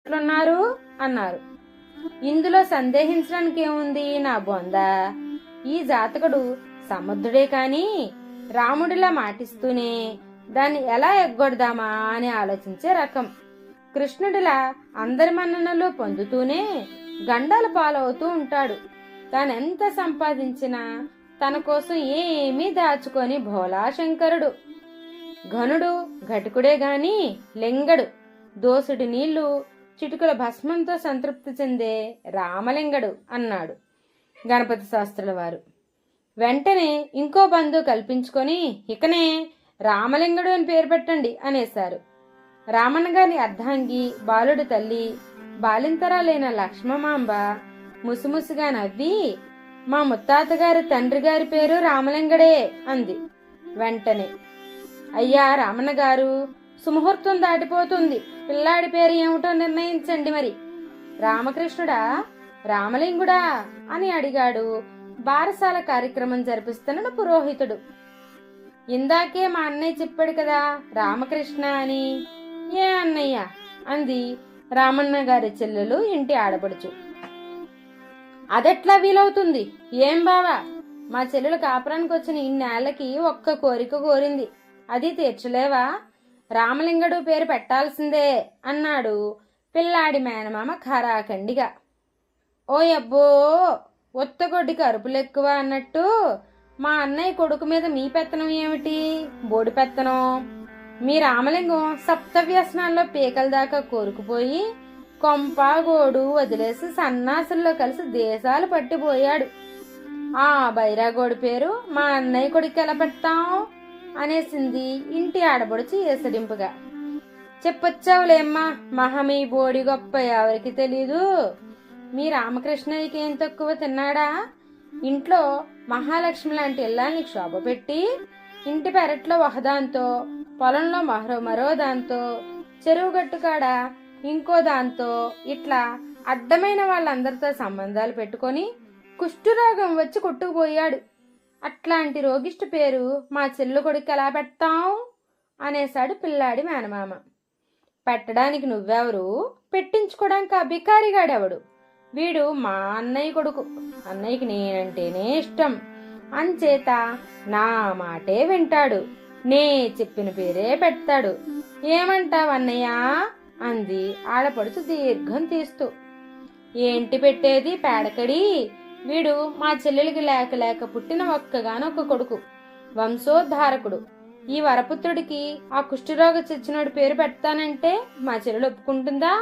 ఎట్లున్నారు అన్నారు. ఇందులో సందేహించడానికి ఏముంది నా బొంద, ఈ జాతకుడు సముద్రుడే కాని రాముడిలా మాటిస్తూనే దాన్ని ఎలా ఎగ్గొడదామా అని ఆలోచించే రకం. కృష్ణుడిలా అందరి మన్ననలు పొందుతూనే గండాల పాలవుతూ ఉంటాడు. తానెంత సంపాదించినా తన కోసం ఏమీ దాచుకొని భోలాశంకరుడు. ఘనుడు ఘటకుడే గాని లెంగడు. దోసుడి నీళ్లు చిటుకుల భస్మంతో సంతృప్తి చెందే రామలింగడు అన్నాడు గణపతి శాస్త్రుల వారు. వెంటనే ఇంకో బంధువు కల్పించుకొని ఇకనే రామలింగడు అని పేరు పెట్టండి అనేశారు. రామన్న గారి అర్ధాంగి బాలుడి తల్లి బాలింతరాలైన లక్ష్మమాంబ ముసిముసిగా నవ్వి, మా ముత్తాతగారి తండ్రి గారి పేరు రామలింగడే అంది. వెంటనే, అయ్యా రామన్న గారు, సుముహూర్తం దాటిపోతుంది, పిల్లాడి పేరు ఏమిటో నిర్ణయించండి మరి. రామకృష్ణుడా రామలింగుడా అని అడిగాడు బారసాల కార్యక్రమం జరిపిస్తున్న పురోహితుడు. ఇందాకే మా అన్నయ్య చెప్పాడు కదా రామకృష్ణ అని. ఏ అన్నయ్య అంది రామన్న గారి చెల్లెలు ఇంటి ఆడపడుచు. అదెట్లా వీలవుతుంది? ఏం బావా, మా చెల్లెలు కాపురానికి వచ్చిన ఇన్నేళ్లకి ఒక్క కోరిక కోరింది, అది తీర్చలేవా? రామలింగడు పేరు పెట్టాల్సిందే అన్నాడు పిల్లాడి మేనమామ ఖరాఖండిగా. ఓ అబ్బో, ఒత్తగొడ్డికి అరుపులెక్కువ అన్నట్టు మా అన్నయ్య కొడుకు మీద మీ పెత్తనం ఏమిటి? బోడి పెత్తనం. మీ రామలింగం సప్తవ్యసనాల్లో పీకల దాకా కోరుకుపోయి కొంపాగోడు వదిలేసి సన్నాసుల్లో కలిసి దేశాలు పట్టిపోయాడు. ఆ బైరాగోడు పేరు మా అన్నయ్య కొడుకు ఎలా పెడతాం అనేసింది ఇంటి ఆడబడుచు ఏసడింపుగా. చెప్పొచ్చావులేమ్మా, మహమీ బోడి గొప్ప ఎవరికి తెలీదు. మీ రామకృష్ణయ్యకి ఏం తక్కువ తిన్నాడా? ఇంట్లో మహాలక్ష్మి లాంటి ఇల్లాల్ని క్షోభ పెట్టి ఇంటి పెరట్లో ఒకదాంతో, పొలంలో మరో దాంతో, చెరువు గట్టుకాడ ఇంకో దాంతో, ఇట్లా అడ్డమైన వాళ్ళందరితో సంబంధాలు పెట్టుకొని కుష్ఠరోగం వచ్చి కొట్టుకుపోయాడు. అట్లాంటి రోగిష్టి పేరు మా చెల్లు కొడుకు ఎలా పెడతాం అనేశాడు పిల్లాడి మేనమామ. పెట్టడానికి నువ్వెవరు, పెట్టించుకోవడానికి ఆ బికారిగాడెవడు? వీడు మా అన్నయ్య కొడుకు, అన్నయ్యకి నేనంటేనే ఇష్టం, అంచేత నా మాటే వింటాడు, నే చెప్పిన పేరే పెడతాడు. ఏమంటావన్నయ్యా అంది ఆడపడుచు దీర్ఘం తీస్తూ. ఏంటి పెట్టేది పేడకడి, వీడు మా చెల్లెలికి లేక లేక పుట్టిన ఒక్కగానొక్క కొడుకు, వంశోద్ధారకుడు. ఈ వరపుత్రుడికి ఆ కుష్ఠరోగ చచ్చినోడు పేరు పెడతానంటే మా చెల్లెలు ఒప్పుకుంటుందా?